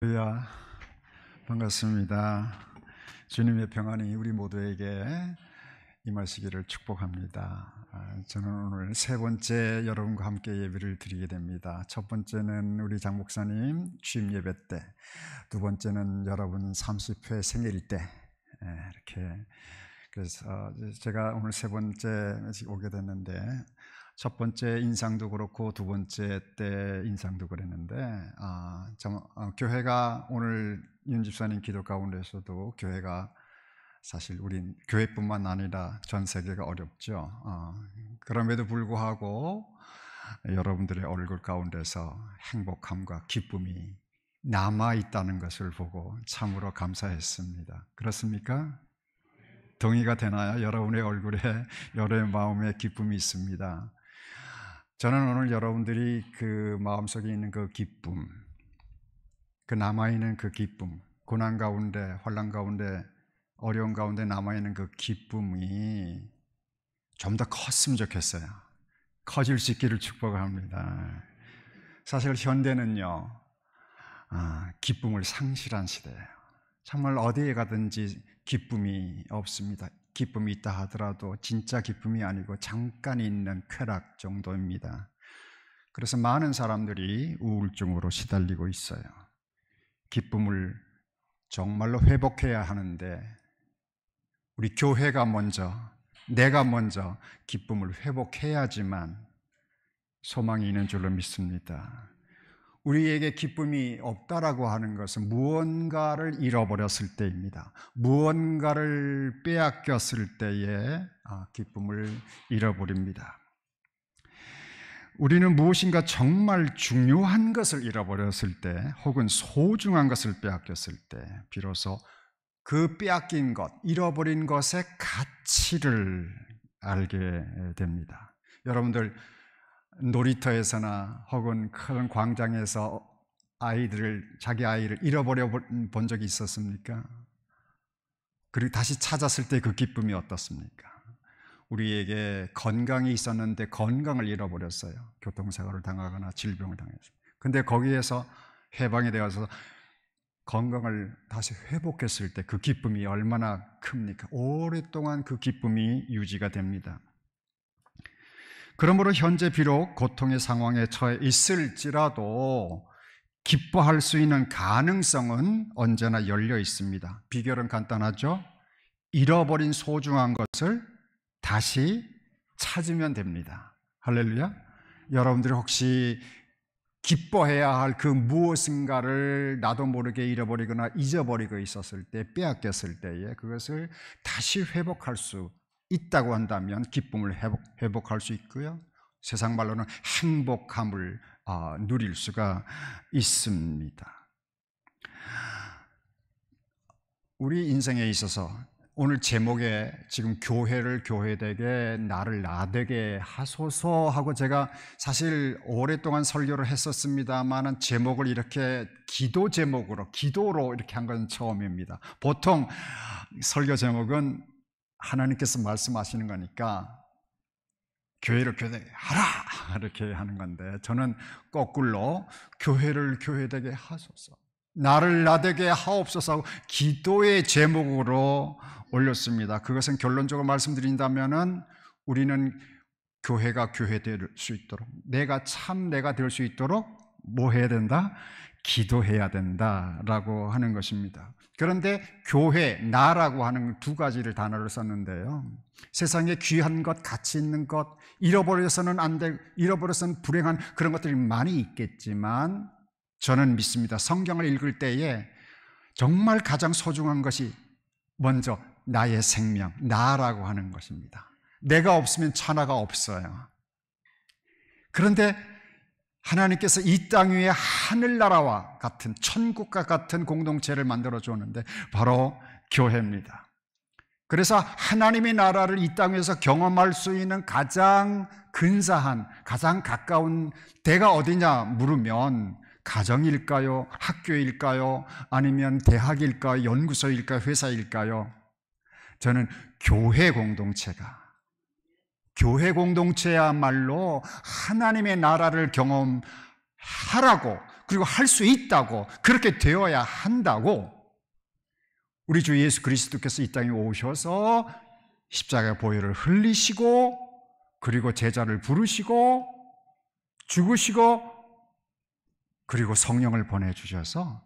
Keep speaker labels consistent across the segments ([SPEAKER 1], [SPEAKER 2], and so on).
[SPEAKER 1] 할렐루야, 반갑습니다. 주님의 평안이 우리 모두에게 임하시기를 축복합니다. 저는 오늘 세 번째 여러분과 함께 예배를 드리게 됩니다. 첫 번째는 우리 장 목사님 취임 예배 때, 두 번째는 여러분 30회 생일 때, 이렇게 그래서 제가 오늘 세 번째 오게 됐는데, 첫 번째 인상도 그렇고 두 번째 때 인상도 그랬는데, 교회가 오늘 윤 집사님 기도 가운데서도 교회가 사실 우린 교회뿐만 아니라 전 세계가 어렵죠. 그럼에도 불구하고 여러분들의 얼굴 가운데서 행복함과 기쁨이 남아 있다는 것을 보고 참으로 감사했습니다. 그렇습니까? 동의가 되나요? 여러분의 얼굴에 여러분의 마음에 기쁨이 있습니다. 저는 오늘 여러분들이 그 마음속에 있는 그 기쁨, 그 남아있는 그 기쁨, 고난 가운데, 환난 가운데, 어려운 가운데 남아있는 그 기쁨이 좀 더 컸으면 좋겠어요. 커질 수 있기를 축복합니다. 사실 현대는요, 기쁨을 상실한 시대예요. 정말 어디에 가든지 기쁨이 없습니다. 기쁨이 있다 하더라도 진짜 기쁨이 아니고 잠깐 있는 쾌락 정도입니다. 그래서 많은 사람들이 우울증으로 시달리고 있어요. 기쁨을 정말로 회복해야 하는데 우리 교회가 먼저, 내가 먼저 기쁨을 회복해야지만 소망이 있는 줄로 믿습니다. 우리에게 기쁨이 없다라고 하는 것은 무언가를 잃어버렸을 때입니다. 무언가를 빼앗겼을 때에 기쁨을 잃어버립니다. 우리는 무엇인가 정말 중요한 것을 잃어버렸을 때, 혹은 소중한 것을 빼앗겼을 때 비로소 그 빼앗긴 것, 잃어버린 것의 가치를 알게 됩니다. 여러분들 놀이터에서나 혹은 큰 광장에서 자기 아이를 잃어버려 본 적이 있었습니까? 그리고 다시 찾았을 때 그 기쁨이 어떻습니까? 우리에게 건강이 있었는데 건강을 잃어버렸어요. 교통사고를 당하거나 질병을 당했어요. 근데 거기에서 해방이 되어서 건강을 다시 회복했을 때 그 기쁨이 얼마나 큽니까? 오랫동안 그 기쁨이 유지가 됩니다. 그러므로 현재 비록 고통의 상황에 처해 있을지라도 기뻐할 수 있는 가능성은 언제나 열려 있습니다. 비결은 간단하죠? 잃어버린 소중한 것을 다시 찾으면 됩니다. 할렐루야. 여러분들이 혹시 기뻐해야 할 그 무엇인가를 나도 모르게 잃어버리거나 잊어버리고 있었을 때, 빼앗겼을 때에 그것을 다시 회복할 수 있다고 한다면 기쁨을 회복할 수 있고요, 세상 말로는 행복함을 누릴 수가 있습니다. 우리 인생에 있어서 오늘 제목에 지금 교회를 교회되게 나를 나되게 하소서 하고 제가 사실 오랫동안 설교를 했었습니다만 제목을 이렇게 기도 제목으로, 기도로 이렇게 한 건 처음입니다. 보통 설교 제목은 하나님께서 말씀하시는 거니까 교회를 교회되게 하라 이렇게 하는 건데, 저는 거꾸로 교회를 교회되게 하소서, 나를 나되게 하옵소서 하고 기도의 제목으로 올렸습니다. 그것은 결론적으로 말씀드린다면은 우리는 교회가 교회될 수 있도록, 내가 참 내가 될 수 있도록 뭐 해야 된다? 기도해야 된다라고 하는 것입니다. 그런데 교회, 나라고 하는 두 가지를 단어를 썼는데요, 세상에 귀한 것, 가치 있는 것, 잃어버려서는 안 될, 잃어버려서는 불행한 그런 것들이 많이 있겠지만 저는 믿습니다. 성경을 읽을 때에 정말 가장 소중한 것이 먼저 나의 생명, 나라고 하는 것입니다. 내가 없으면 천하가 없어요. 그런데 하나님께서 이 땅 위에 하늘나라와 같은, 천국과 같은 공동체를 만들어 주었는데 바로 교회입니다. 그래서 하나님의 나라를 이 땅에서 경험할 수 있는 가장 근사한, 가장 가까운 데가 어디냐 물으면 가정일까요? 학교일까요? 아니면 대학일까요? 연구소일까요? 회사일까요? 저는 교회 공동체야말로 하나님의 나라를 경험하라고, 그리고 할 수 있다고, 그렇게 되어야 한다고 우리 주 예수 그리스도께서 이 땅에 오셔서 십자가 보혈을 흘리시고, 그리고 제자를 부르시고 죽으시고, 그리고 성령을 보내주셔서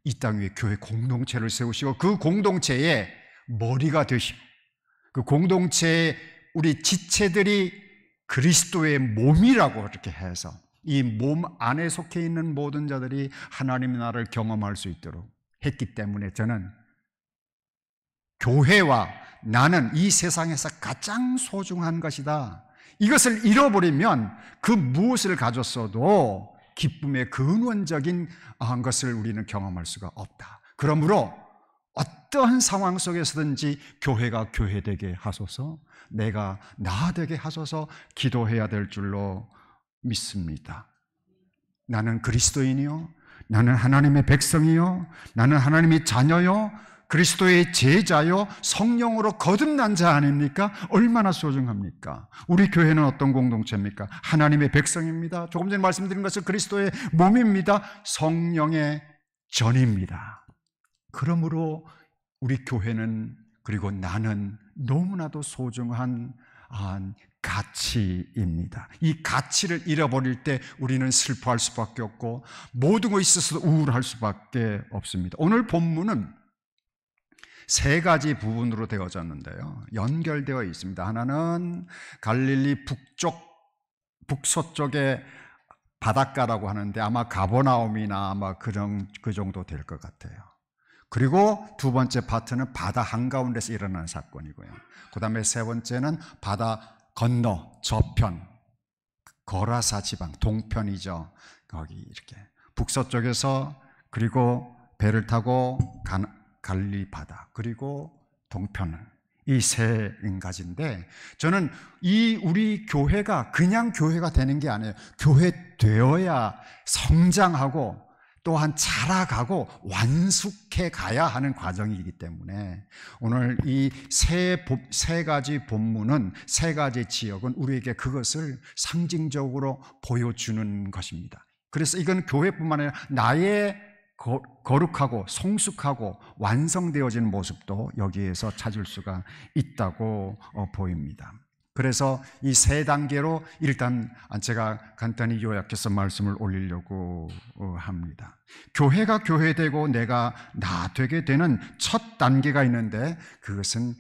[SPEAKER 1] 이 땅 위에 교회 공동체를 세우시고, 그 공동체의 머리가 되시고, 그 공동체의 우리 지체들이 그리스도의 몸이라고 이렇게 해서 이 몸 안에 속해 있는 모든 자들이 하나님의 나라를 경험할 수 있도록 했기 때문에, 저는 교회와 나는 이 세상에서 가장 소중한 것이다. 이것을 잃어버리면 그 무엇을 가졌어도 기쁨의 근원적인 것을 우리는 경험할 수가 없다. 그러므로 어떠한 상황 속에서든지 교회가 교회되게 하소서, 내가 나 되게 하소서 기도해야 될 줄로 믿습니다. 나는 그리스도인이요, 나는 하나님의 백성이요, 나는 하나님의 자녀요, 그리스도의 제자요, 성령으로 거듭난 자 아닙니까? 얼마나 소중합니까? 우리 교회는 어떤 공동체입니까? 하나님의 백성입니다. 조금 전에 말씀드린 것은 그리스도의 몸입니다. 성령의 전입니다. 그러므로 우리 교회는, 그리고 나는 너무나도 소중한 가치입니다. 이 가치를 잃어버릴 때 우리는 슬퍼할 수밖에 없고 모든 것에 있어서 우울할 수밖에 없습니다. 오늘 본문은 세 가지 부분으로 되어졌는데요, 연결되어 있습니다. 하나는 갈릴리 북서쪽의 바닷가라고 하는데 아마 가버나움이나 아마 그 정도 될 것 같아요. 그리고 두 번째 파트는 바다 한가운데서 일어난 사건이고요. 그 다음에 세 번째는 바다 건너 저편, 거라사 지방 동편이죠. 거기 이렇게 북서쪽에서, 그리고 배를 타고 갈릴리 바다, 그리고 동편을, 이 세 가지인데, 저는 이 우리 교회가 그냥 교회가 되는 게 아니에요. 교회 되어야 성장하고 또한 자라가고 완숙해 가야 하는 과정이기 때문에 오늘 이 세 가지 본문은, 세 가지 지역은 우리에게 그것을 상징적으로 보여주는 것입니다. 그래서 이건 교회뿐만 아니라 나의 거룩하고 성숙하고 완성되어진 모습도 여기에서 찾을 수가 있다고 보입니다. 그래서 이 세 단계로 일단 제가 간단히 요약해서 말씀을 올리려고 합니다. 교회가 교회되고 내가 나 되게 되는 첫 단계가 있는데, 그것은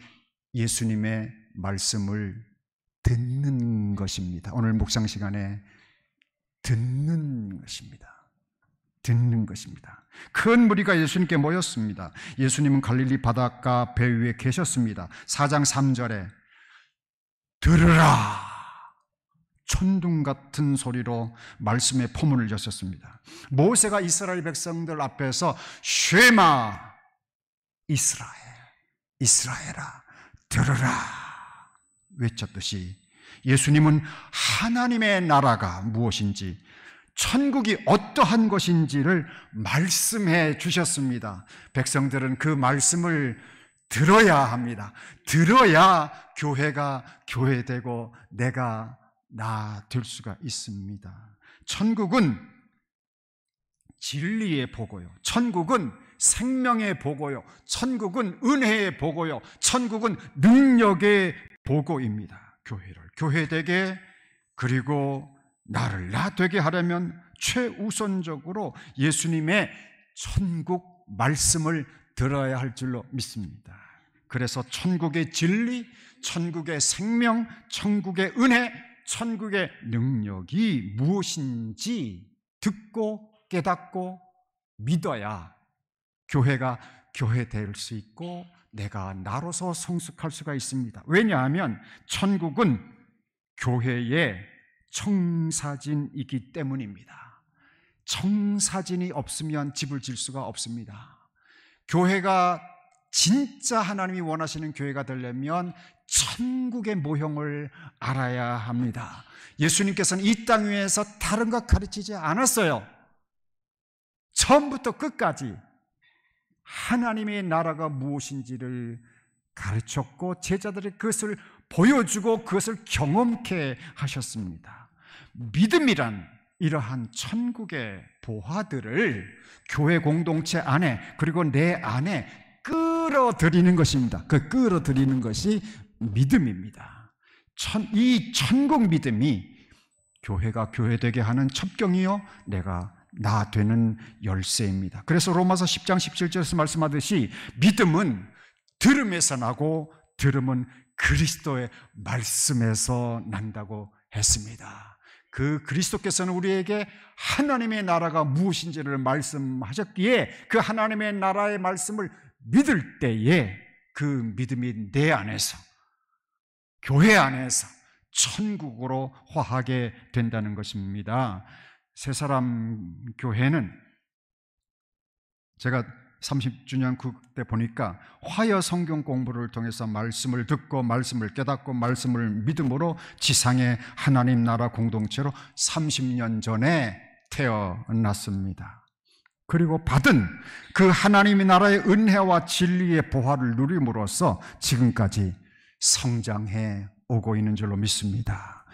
[SPEAKER 1] 예수님의 말씀을 듣는 것입니다. 오늘 묵상 시간에 듣는 것입니다. 듣는 것입니다. 큰 무리가 예수님께 모였습니다. 예수님은 갈릴리 바닷가 배 위에 계셨습니다. 4장 3절에 들으라, 천둥 같은 소리로 말씀의 포문을 여셨습니다. 모세가 이스라엘 백성들 앞에서 쉐마 이스라엘, 이스라엘아 들으라 외쳤듯이, 예수님은 하나님의 나라가 무엇인지, 천국이 어떠한 것인지를 말씀해 주셨습니다. 백성들은 그 말씀을 들어야 합니다. 들어야 교회가 교회되고 내가 나 될 수가 있습니다. 천국은 진리의 보고요, 천국은 생명의 보고요, 천국은 은혜의 보고요, 천국은 능력의 보고입니다. 교회를 교회되게, 그리고 나를 나 되게 하려면 최우선적으로 예수님의 천국 말씀을 들어야 할 줄로 믿습니다. 그래서 천국의 진리, 천국의 생명, 천국의 은혜, 천국의 능력이 무엇인지 듣고 깨닫고 믿어야 교회가 교회될 수 있고 내가 나로서 성숙할 수가 있습니다. 왜냐하면 천국은 교회의 청사진이기 때문입니다. 청사진이 없으면 집을 질 수가 없습니다. 교회가 진짜 하나님이 원하시는 교회가 되려면 천국의 모형을 알아야 합니다. 예수님께서는 이 땅 위에서 다른 것 가르치지 않았어요. 처음부터 끝까지 하나님의 나라가 무엇인지를 가르쳤고 제자들이 그것을 보여주고 그것을 경험케 하셨습니다. 믿음이란 이러한 천국의 보화들을 교회 공동체 안에 그리고 내 안에 끌어들이는 것입니다. 그 끌어들이는 것이 믿음입니다. 이 천국 믿음이 교회가 교회되게 하는 첩경이요 나 되는 열쇠입니다. 그래서 로마서 10장 17절에서 말씀하듯이 믿음은 들음에서 나고 들음은 그리스도의 말씀에서 난다고 했습니다. 그 그리스도께서는 우리에게 하나님의 나라가 무엇인지를 말씀하셨기에 그 하나님의 나라의 말씀을 믿을 때에 그 믿음이 내 안에서 교회 안에서 천국으로 화하게 된다는 것입니다. 새사람 교회는 제가 30주년 그때 보니까 화여 성경 공부를 통해서 말씀을 듣고 말씀을 깨닫고 말씀을 믿음으로 지상의 하나님 나라 공동체로 30년 전에 태어났습니다. 그리고 받은 그 하나님의 나라의 은혜와 진리의 보화를 누림으로써 지금까지 성장해 오고 있는 줄로 믿습니다.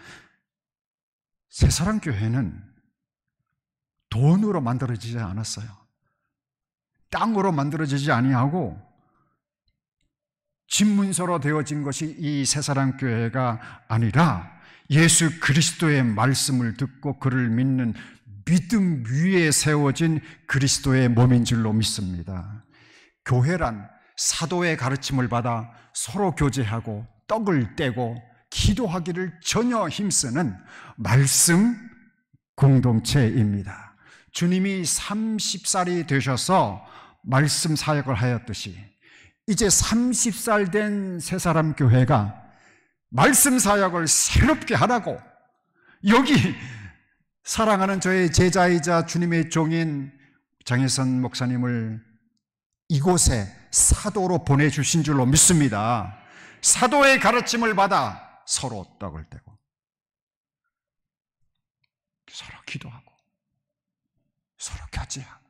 [SPEAKER 1] 새사랑 교회는 돈으로 만들어지지 않았어요. 땅으로 만들어지지 아니하고 집문서로 되어진 것이 이 새사랑 교회가 아니라 예수 그리스도의 말씀을 듣고 그를 믿는 믿음 위에 세워진 그리스도의 몸인 줄로 믿습니다. 교회란 사도의 가르침을 받아 서로 교제하고 떡을 떼고 기도하기를 전혀 힘쓰는 말씀 공동체입니다. 주님이 30살이 되셔서 말씀 사역을 하였듯이 이제 30살 된 새사람 교회가 말씀 사역을 새롭게 하라고 여기 사랑하는 저의 제자이자 주님의 종인 장혜선 목사님을 이곳에 사도로 보내주신 줄로 믿습니다. 사도의 가르침을 받아 서로 떡을 떼고 서로 기도하고 서로 교제하고.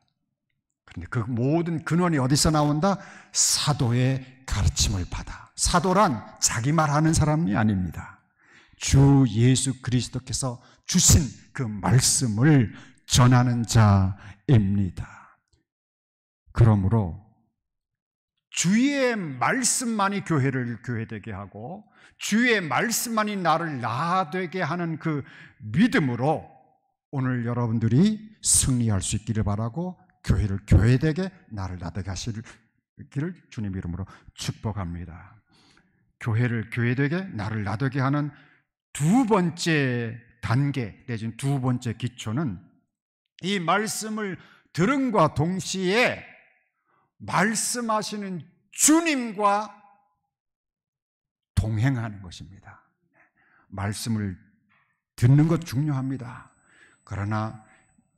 [SPEAKER 1] 그런데 그 모든 근원이 어디서 나온다? 사도의 가르침을 받아. 사도란 자기 말하는 사람이 아닙니다. 주 예수 그리스도께서 주신 그 말씀을 전하는 자입니다. 그러므로 주의 말씀만이 교회를 교회되게 하고 주의 말씀만이 나를 나되게 하는 그 믿음으로 오늘 여러분들이 승리할 수 있기를 바라고 교회를 교회되게 나를 나되게 하시기를 주님 이름으로 축복합니다. 교회를 교회되게 나를 나되게 하는 두 번째 단계 내지는 두 번째 기초는 이 말씀을 들음과 동시에 말씀하시는 주님과 동행하는 것입니다. 말씀을 듣는 것 중요합니다. 그러나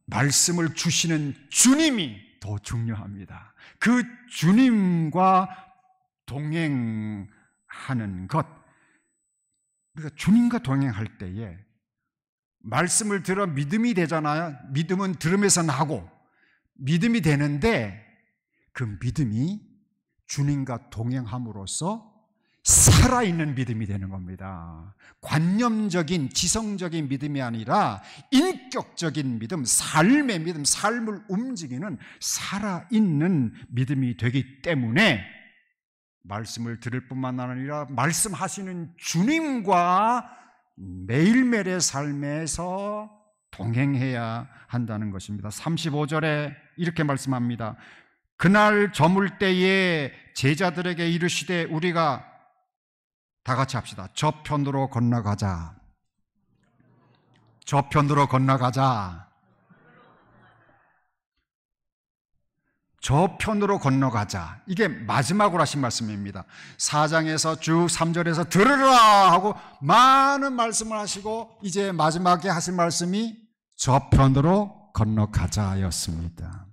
[SPEAKER 1] 말씀을 주시는 주님이 더 중요합니다. 그 주님과 동행하는 것. 우리가 주님과 동행할 때에 말씀을 들어 믿음이 되잖아요. 믿음은 들음에서 나고 믿음이 되는데 그 믿음이 주님과 동행함으로써 살아있는 믿음이 되는 겁니다. 관념적인 지성적인 믿음이 아니라 인격적인 믿음, 삶의 믿음, 삶을 움직이는 살아있는 믿음이 되기 때문에 말씀을 들을 뿐만 아니라 말씀하시는 주님과 매일매일의 삶에서 동행해야 한다는 것입니다. 35절에 이렇게 말씀합니다. 그날 저물 때에 제자들에게 이르시되 우리가 다 같이 합시다. 저편으로 건너가자. 저편으로 건너가자. 저편으로 건너가자. 이게 마지막으로 하신 말씀입니다. 4장에서 쭉 3절에서 들으라 하고 많은 말씀을 하시고 이제 마지막에 하신 말씀이 저편으로 건너가자였습니다.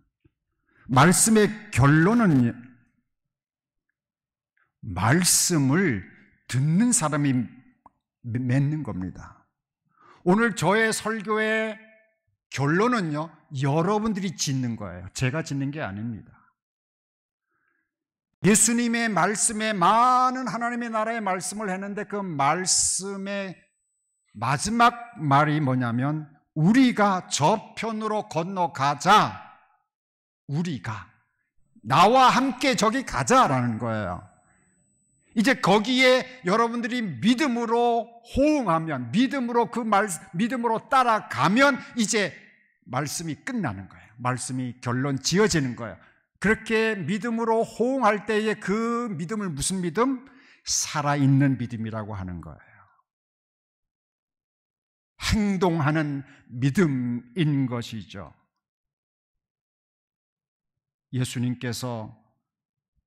[SPEAKER 1] 말씀의 결론은 말씀을 듣는 사람이 맺는 겁니다. 오늘 저의 설교의 결론은요, 여러분들이 짓는 거예요. 제가 짓는 게 아닙니다. 예수님의 말씀에 많은 하나님의 나라의 말씀을 했는데 그 말씀의 마지막 말이 뭐냐면 우리가 저편으로 건너가자. 우리가 나와 함께 저기 가자라는 거예요. 이제 거기에 여러분들이 믿음으로 호응하면, 믿음으로 믿음으로 따라가면 이제 말씀이 끝나는 거예요. 말씀이 결론 지어지는 거예요. 그렇게 믿음으로 호응할 때에 그 믿음을 무슨 믿음? 살아있는 믿음이라고 하는 거예요. 행동하는 믿음인 것이죠. 예수님께서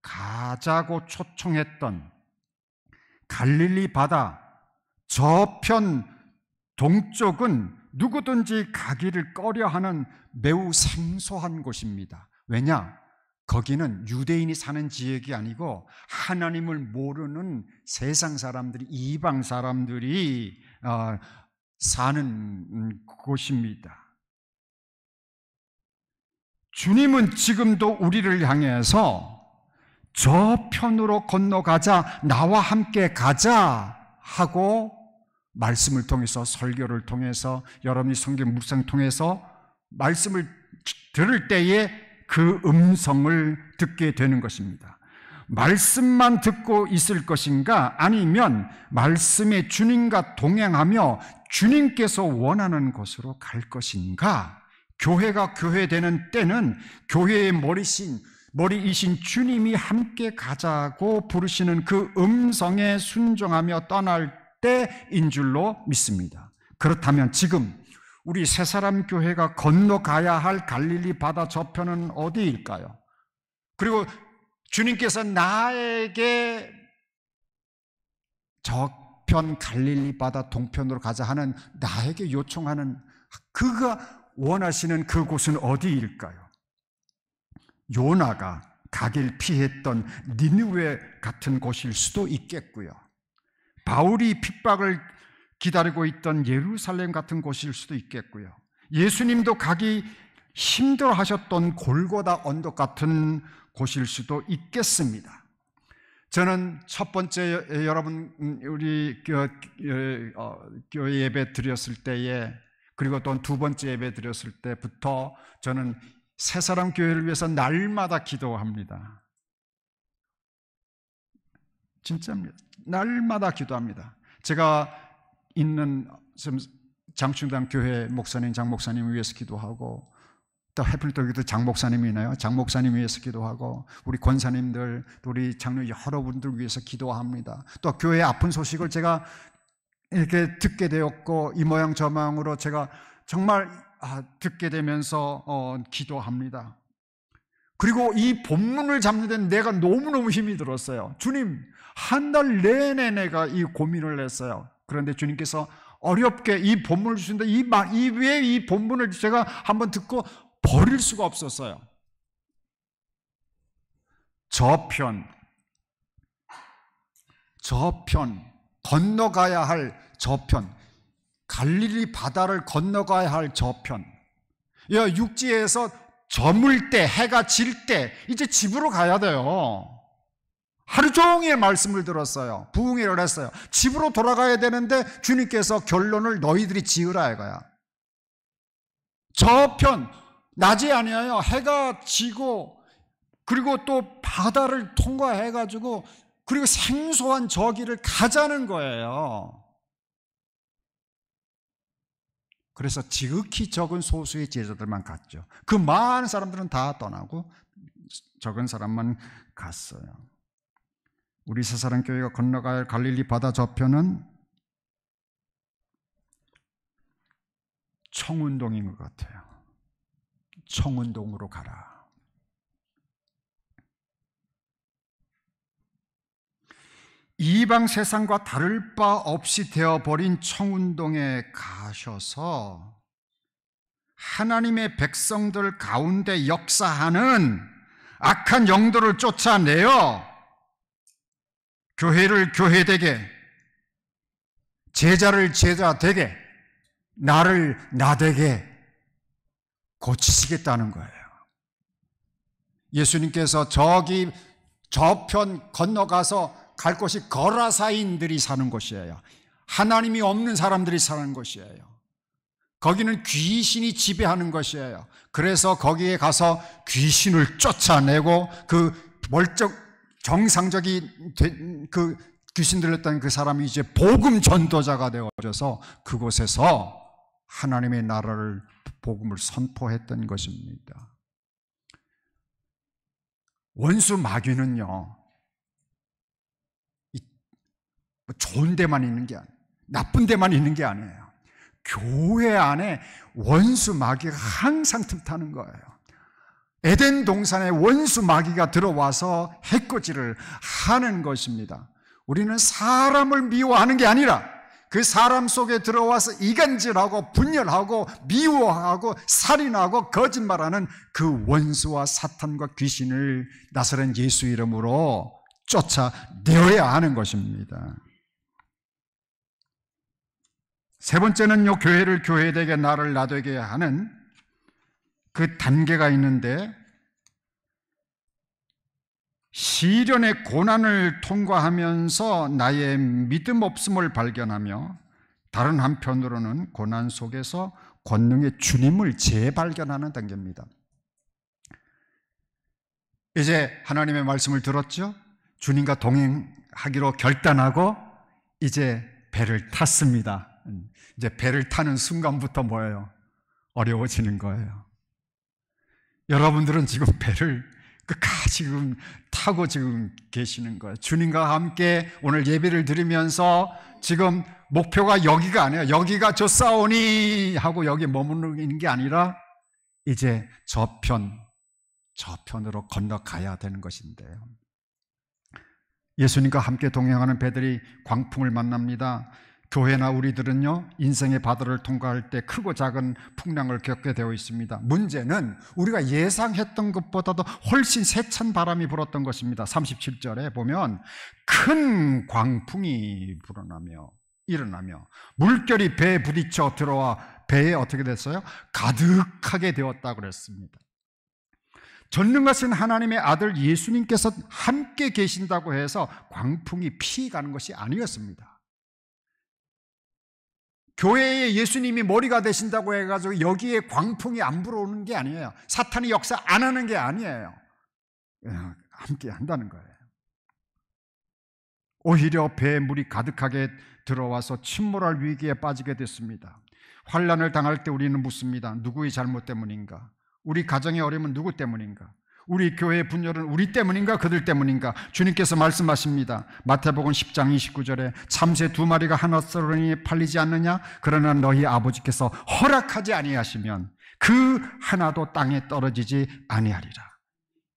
[SPEAKER 1] 가자고 초청했던 갈릴리 바다 저편 동쪽은 누구든지 가기를 꺼려하는 매우 생소한 곳입니다. 왜냐? 거기는 유대인이 사는 지역이 아니고 하나님을 모르는 세상 사람들이, 이방 사람들이 사는 곳입니다. 주님은 지금도 우리를 향해서 저편으로 건너가자, 나와 함께 가자 하고 말씀을 통해서, 설교를 통해서, 여러분이 성경 묵상 통해서 말씀을 들을 때에 그 음성을 듣게 되는 것입니다. 말씀만 듣고 있을 것인가, 아니면 말씀의 주님과 동행하며 주님께서 원하는 곳으로 갈 것인가? 교회가 교회되는 때는 교회의 머리이신 주님이 함께 가자고 부르시는 그 음성에 순종하며 떠날 때인 줄로 믿습니다. 그렇다면 지금 우리 새사람 교회가 건너가야 할 갈릴리 바다 저편은 어디일까요? 그리고 주님께서 나에게 저편 갈릴리 바다 동편으로 가자 하는, 나에게 요청하는, 그가 원하시는 그곳은 어디일까요? 요나가 가길 피했던 니느웨 같은 곳일 수도 있겠고요. 바울이 핍박을 기다리고 있던 예루살렘 같은 곳일 수도 있겠고요. 예수님도 가기 힘들어하셨던 골고다 언덕 같은 곳일 수도 있겠습니다. 저는 첫 번째 여러분 우리 교회 예배 드렸을 때에, 그리고 또 두 번째 예배 드렸을 때부터 저는 새사람 교회를 위해서 날마다 기도합니다. 진짜입니다. 날마다 기도합니다. 제가 있는 장충당 교회 목사님, 장 목사님 위해서 기도하고, 또 해필 또 여기도 장 목사님이나요? 장 목사님 위해서 기도하고, 우리 권사님들, 우리 장로 여러분들 위해서 기도합니다. 또 교회 아픈 소식을 제가 이렇게 듣게 되었고, 이 모양 저 모양으로 제가 정말 듣게 되면서 기도합니다. 그리고 이 본문을 잡는 데는 내가 너무너무 힘이 들었어요. 주님, 한 달 내내 내가 이 고민을 했어요. 그런데 주님께서 어렵게 이 본문을 주신다. 왜 이 본문을 제가 한번 듣고 버릴 수가 없었어요. 저편, 건너가야 할 저편, 갈릴리 바다를 건너가야 할 저편. 육지에서 저물 때, 해가 질 때 이제 집으로 가야 돼요. 하루 종일 말씀을 들었어요. 부흥회를 했어요. 집으로 돌아가야 되는데 주님께서 결론을 너희들이 지으라 이거야. 저편, 낮이 아니에요. 해가 지고, 그리고 또 바다를 통과해가지고, 그리고 생소한 저 길을 가자는 거예요. 그래서 지극히 적은 소수의 제자들만 갔죠. 그 많은 사람들은 다 떠나고 적은 사람만 갔어요. 우리 새사랑 교회가 건너가야 할 갈릴리 바다 저편은 청운동인 것 같아요. 청운동으로 가라. 이방 세상과 다를 바 없이 되어버린 청운동에 가셔서 하나님의 백성들 가운데 역사하는 악한 영들을 쫓아내어 교회를 교회되게, 제자를 제자되게, 나를 나되게 고치시겠다는 거예요. 예수님께서 저기 저편 건너가서 갈 곳이 거라사인들이 사는 곳이에요. 하나님이 없는 사람들이 사는 곳이에요. 거기는 귀신이 지배하는 것이에요. 그래서 거기에 가서 귀신을 쫓아내고 그 정상적인 그 귀신 들렸던 그 사람이 이제 복음 전도자가 되어져서 그곳에서 하나님의 나라를, 복음을 선포했던 것입니다. 원수 마귀는요, 좋은 데만 있는 게 아니에요. 나쁜 데만 있는 게 아니에요. 교회 안에 원수 마귀가 항상 틈타는 거예요. 에덴 동산에 원수 마귀가 들어와서 해코지를 하는 것입니다. 우리는 사람을 미워하는 게 아니라 그 사람 속에 들어와서 이간질하고 분열하고 미워하고 살인하고 거짓말하는 그 원수와 사탄과 귀신을 나사렛 예수 이름으로 쫓아내어야 하는 것입니다. 세 번째는요, 교회를 교회되게 나를 나되게 하는 그 단계가 있는데, 시련의 고난을 통과하면서 나의 믿음 없음을 발견하며 다른 한편으로는 고난 속에서 권능의 주님을 재발견하는 단계입니다. 이제 하나님의 말씀을 들었죠? 주님과 동행하기로 결단하고 이제 배를 탔습니다. 이제 배를 타는 순간부터 뭐예요? 어려워지는 거예요. 여러분들은 지금 배를 끝까지 지금 타고 지금 계시는 거예요. 주님과 함께 오늘 예배를 드리면서 지금 목표가 여기가 아니에요. 여기가 좋사오니 하고 여기 머무르는 게 아니라 이제 저편으로 건너가야 되는 것인데요. 예수님과 함께 동행하는 배들이 광풍을 만납니다. 교회나 우리들은요, 인생의 바다를 통과할 때 크고 작은 풍랑을 겪게 되어 있습니다. 문제는 우리가 예상했던 것보다도 훨씬 세찬 바람이 불었던 것입니다. 37절에 보면 큰 광풍이 일어나며 물결이 배에 부딪혀 들어와 배에 어떻게 됐어요? 가득하게 되었다고 그랬습니다. 전능하신 하나님의 아들 예수님께서 함께 계신다고 해서 광풍이 피가는 것이 아니었습니다. 교회에 예수님이 머리가 되신다고 해가지고 여기에 광풍이 안 불어오는 게 아니에요. 사탄이 역사 안 하는 게 아니에요. 함께 한다는 거예요. 오히려 배에 물이 가득하게 들어와서 침몰할 위기에 빠지게 됐습니다. 환난을 당할 때 우리는 묻습니다. 누구의 잘못 때문인가? 우리 가정의 어려움은 누구 때문인가? 우리 교회의 분열은 우리 때문인가? 그들 때문인가? 주님께서 말씀하십니다. 마태복음 10장 29절에 참새 2마리가 하나 썰으니 팔리지 않느냐? 그러나 너희 아버지께서 허락하지 아니하시면 그 하나도 땅에 떨어지지 아니하리라.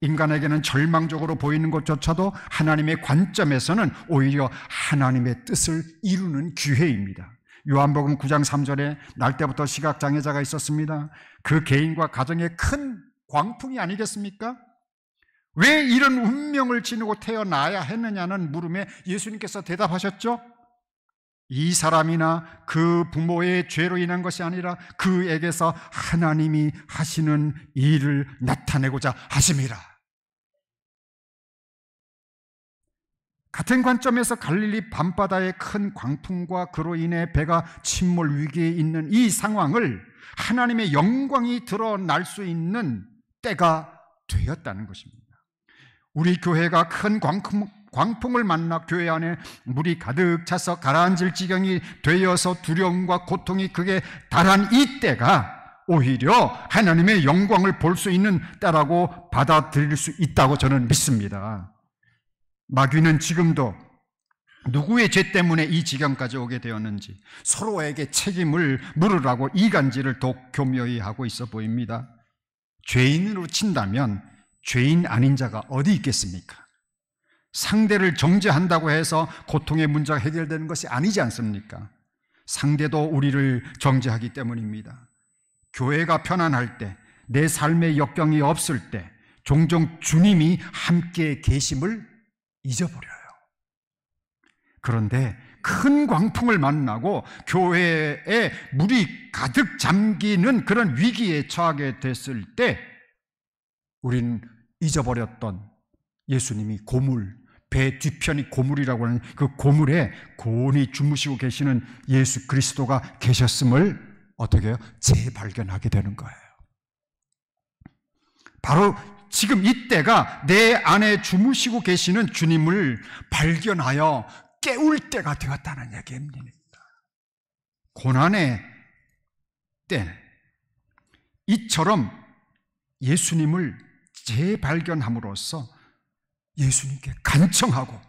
[SPEAKER 1] 인간에게는 절망적으로 보이는 것조차도 하나님의 관점에서는 오히려 하나님의 뜻을 이루는 기회입니다. 요한복음 9장 3절에 날 때부터 시각장애자가 있었습니다. 그 개인과 가정에 큰 광풍이 아니겠습니까? 왜 이런 운명을 지니고 태어나야 했느냐는 물음에 예수님께서 대답하셨죠? 이 사람이나 그 부모의 죄로 인한 것이 아니라 그에게서 하나님이 하시는 일을 나타내고자 하심이라. 같은 관점에서 갈릴리 밤바다의 큰 광풍과 그로 인해 배가 침몰 위기에 있는 이 상황을 하나님의 영광이 드러날 수 있는 때가 되었다는 것입니다. 우리 교회가 큰 광풍을 만나 교회 안에 물이 가득 차서 가라앉을 지경이 되어서 두려움과 고통이 극에 달한 이 때가 오히려 하나님의 영광을 볼 수 있는 때라고 받아들일 수 있다고 저는 믿습니다. 마귀는 지금도 누구의 죄 때문에 이 지경까지 오게 되었는지 서로에게 책임을 물으라고 이간질을 더욱 교묘히 하고 있어 보입니다. 죄인으로 친다면 죄인 아닌 자가 어디 있겠습니까? 상대를 정죄한다고 해서 고통의 문제가 해결되는 것이 아니지 않습니까? 상대도 우리를 정죄하기 때문입니다. 교회가 편안할 때, 내 삶에 역경이 없을 때 종종 주님이 함께 계심을 잊어버려요. 그런데 큰 광풍을 만나고 교회에 물이 가득 잠기는 그런 위기에 처하게 됐을 때 우리는 잊어버렸던 예수님이 고물, 배 뒤편이 고물이라고 하는 그 고물에 고온히 주무시고 계시는 예수 그리스도가 계셨음을 어떻게 해요? 재발견하게 되는 거예요. 바로 지금 이때가 내 안에 주무시고 계시는 주님을 발견하여 깨울 때가 되었다는 얘기입니다. 고난의 때 이처럼 예수님을 재발견함으로써 예수님께 간청하고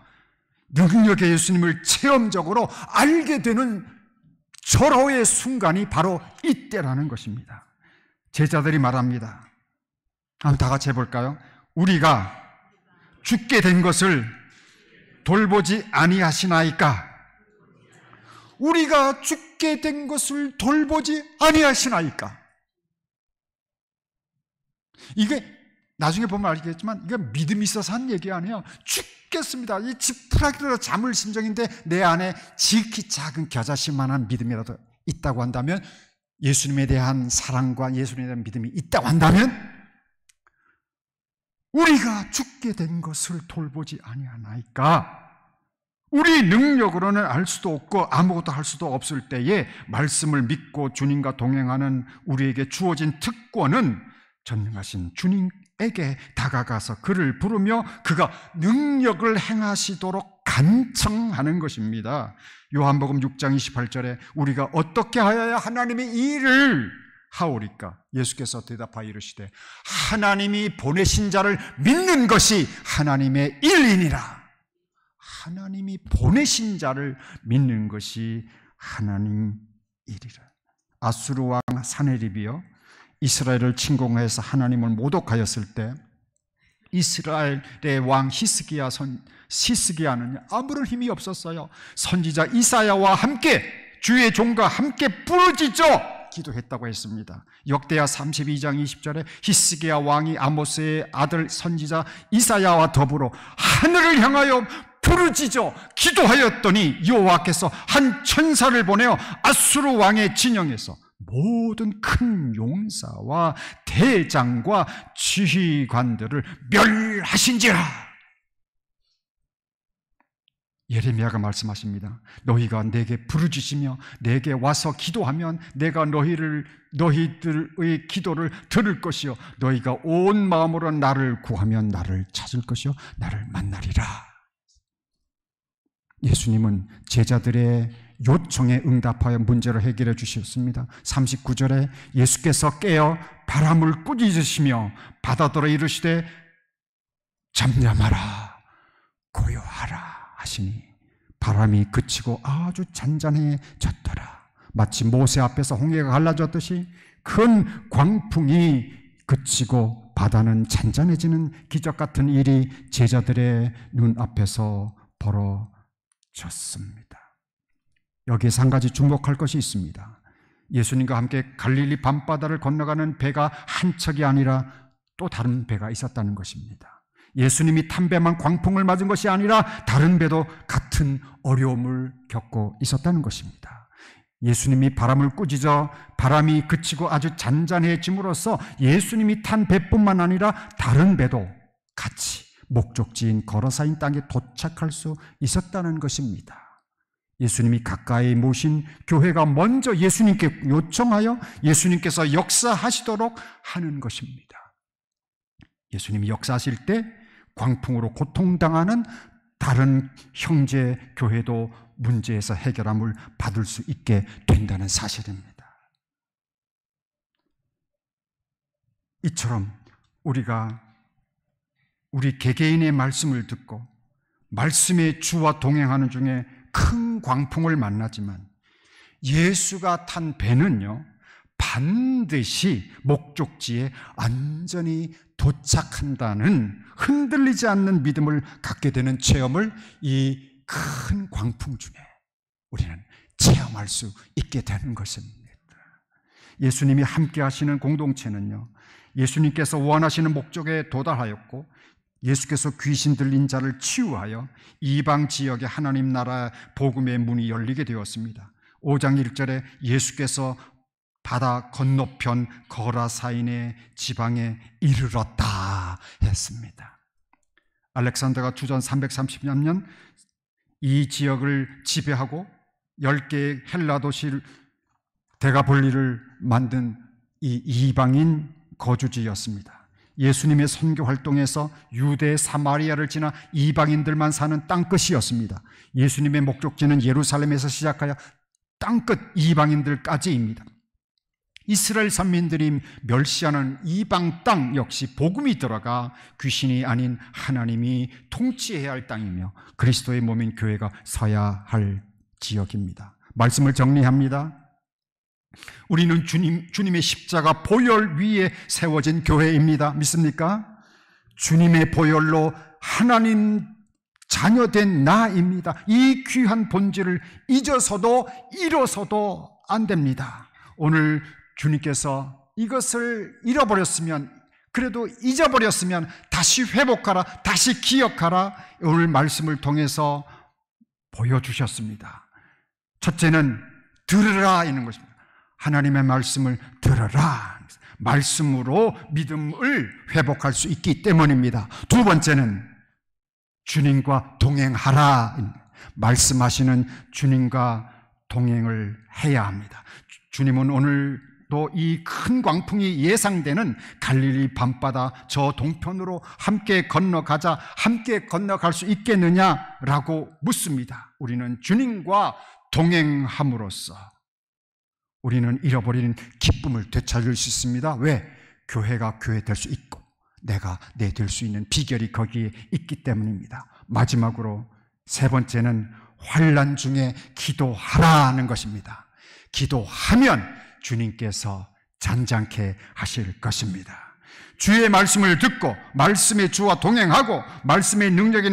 [SPEAKER 1] 능력의 예수님을 체험적으로 알게 되는 절호의 순간이 바로 이때라는 것입니다. 제자들이 말합니다. 한번 다 같이 해볼까요? 우리가 죽게 된 것을 돌보지 아니하시나이까? 우리가 죽게 된 것을 돌보지 아니하시나이까? 이게 나중에 보면 알겠지만 이게 믿음이 있어서 한 얘기 아니에요. 죽겠습니다. 이 지푸라기로 잠을 심정인데 내 안에 지극히 작은 겨자씨만한 믿음이라도 있다고 한다면, 예수님에 대한 사랑과 예수님에 대한 믿음이 있다고 한다면, 우리가 죽게 된 것을 돌보지 아니하나이까? 우리 능력으로는 알 수도 없고 아무것도 할 수도 없을 때에 말씀을 믿고 주님과 동행하는 우리에게 주어진 특권은 전능하신 주님에게 다가가서 그를 부르며 그가 능력을 행하시도록 간청하는 것입니다. 요한복음 6장 28절에 우리가 어떻게 하여야 하나님의 일을 하오리까? 예수께서 대답하여 이르시되 하나님이 보내신 자를 믿는 것이 하나님의 일이니라. 하나님이 보내신 자를 믿는 것이 하나님 일이라. 아수르 왕 사네립이요 이스라엘을 침공해서 하나님을 모독하였을 때 이스라엘의 왕 히스기야는 아무런 힘이 없었어요. 선지자 이사야와 함께 주의 종과 함께 부르짖어 기도했다고 했습니다. 역대하 32장 20절에 히스기야 왕이 아모스의 아들 선지자 이사야와 더불어 하늘을 향하여 부르짖어 기도하였더니 여호와께서 한 천사를 보내어 아수르 왕의 진영에서 모든 큰 용사와 대장과 지휘관들을 멸하신지라. 예레미야가 말씀하십니다. 너희가 내게 부르짖으며 내게 와서 기도하면 내가 너희들의 기도를 들을 것이요 너희가 온 마음으로 나를 구하면 나를 찾을 것이요 나를 만나리라. 예수님은 제자들의 요청에 응답하여 문제를 해결해 주셨습니다. 39절에 예수께서 깨어 바람을 꾸짖으시며 바다더러 이르시되 잠잠하라 고요하라 하시니 바람이 그치고 아주 잔잔해졌더라. 마치 모세 앞에서 홍해가 갈라졌듯이 큰 광풍이 그치고 바다는 잔잔해지는 기적 같은 일이 제자들의 눈앞에서 벌어졌습니다. 여기에서 한 가지 주목할 것이 있습니다. 예수님과 함께 갈릴리 밤바다를 건너가는 배가 한 척이 아니라 또 다른 배가 있었다는 것입니다. 예수님이 탄 배만 광풍을 맞은 것이 아니라 다른 배도 같은 어려움을 겪고 있었다는 것입니다. 예수님이 바람을 꾸짖어 바람이 그치고 아주 잔잔해짐으로써 예수님이 탄 배뿐만 아니라 다른 배도 같이 목적지인 거라사인 땅에 도착할 수 있었다는 것입니다. 예수님이 가까이 모신 교회가 먼저 예수님께 요청하여 예수님께서 역사하시도록 하는 것입니다. 예수님이 역사하실 때 광풍으로 고통당하는 다른 형제 교회도 문제에서 해결함을 받을 수 있게 된다는 사실입니다. 이처럼 우리가 우리 개개인의 말씀을 듣고 말씀의 주와 동행하는 중에 큰 광풍을 만나지만 예수가 탄 배는요 반드시 목적지에 안전히 도착한다는 흔들리지 않는 믿음을 갖게 되는 체험을 이 큰 광풍 중에 우리는 체험할 수 있게 되는 것입니다. 예수님이 함께 하시는 공동체는요 예수님께서 원하시는 목적에 도달하였고 예수께서 귀신 들린 자를 치유하여 이방 지역의 하나님 나라 복음의 문이 열리게 되었습니다. 5장 1절에 예수께서 바다 건너편 거라사인의 지방에 이르렀다 했습니다. 알렉산더가 주전 330년 이 지역을 지배하고 10개의 헬라 도시를 대가 볼일을 만든 이 이방인 거주지였습니다. 예수님의 선교 활동에서 유대 사마리아를 지나 이방인들만 사는 땅끝이었습니다. 예수님의 목적지는 예루살렘에서 시작하여 땅끝 이방인들까지입니다. 이스라엘 선민들이 멸시하는 이방 땅 역시 복음이 들어가 귀신이 아닌 하나님이 통치해야 할 땅이며 그리스도의 몸인 교회가 서야 할 지역입니다. 말씀을 정리합니다. 우리는 주님의 십자가 보혈 위에 세워진 교회입니다. 믿습니까? 주님의 보혈로 하나님 자녀된 나입니다. 이 귀한 본질을 잊어서도 잃어서도 안 됩니다. 오늘 주님께서 이것을 잃어버렸으면, 그래도 잊어버렸으면 다시 회복하라, 다시 기억하라, 오늘 말씀을 통해서 보여주셨습니다. 첫째는 들으라 있는 것입니다. 하나님의 말씀을 들으라. 말씀으로 믿음을 회복할 수 있기 때문입니다. 두 번째는 주님과 동행하라. 말씀하시는 주님과 동행을 해야 합니다. 주님은 오늘도 이 큰 광풍이 예상되는 갈릴리 밤바다 저 동편으로 함께 건너가자, 함께 건너갈 수 있겠느냐라고 묻습니다. 우리는 주님과 동행함으로써 우리는 잃어버린 기쁨을 되찾을 수 있습니다. 왜? 교회가 교회 될 수 있고 내가 내 될 수 있는 비결이 거기에 있기 때문입니다. 마지막으로 세 번째는 환난 중에 기도하라는 것입니다. 기도하면 주님께서 잔잔케 하실 것입니다. 주의 말씀을 듣고 말씀의 주와 동행하고 말씀의 능력이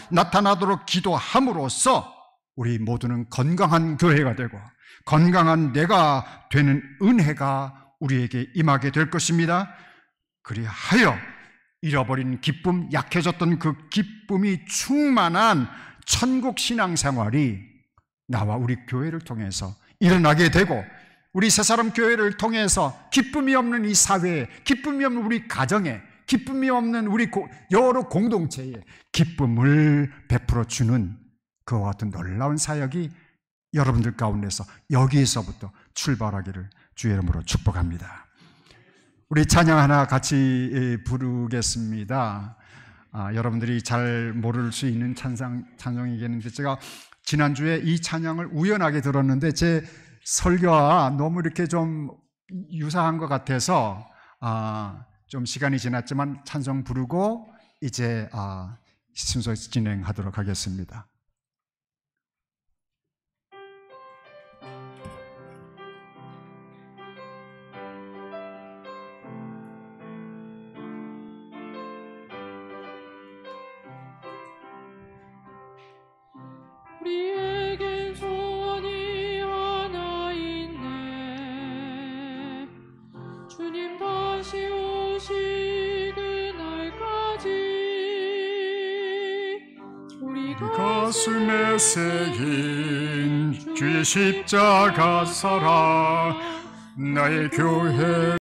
[SPEAKER 1] 나타나도록 기도함으로써 우리 모두는 건강한 교회가 되고 건강한 내가 되는 은혜가 우리에게 임하게 될 것입니다. 그리하여 잃어버린 기쁨, 약해졌던 그 기쁨이 충만한 천국 신앙생활이 나와 우리 교회를 통해서 일어나게 되고 우리 새사람 교회를 통해서 기쁨이 없는 이 사회에, 기쁨이 없는 우리 가정에, 기쁨이 없는 우리 여러 공동체에 기쁨을 베풀어 주는 그와 같은 놀라운 사역이 여러분들 가운데서 여기에서부터 출발하기를 주의 이름으로 축복합니다. 우리 찬양 하나 같이 부르겠습니다. 여러분들이 잘 모를 수 있는 찬양이겠는데 제가 지난주에 이 찬양을 우연하게 들었는데 제 설교와 너무 이렇게 좀 유사한 것 같아서 좀 시간이 지났지만 찬송 부르고 이제 순서 진행하도록 하겠습니다.
[SPEAKER 2] 우리에겐 소원이 하나 있네. 주님 다시 오실 그날까지 우리
[SPEAKER 1] 가슴에 새긴 주의 십자가 사랑 나의 교회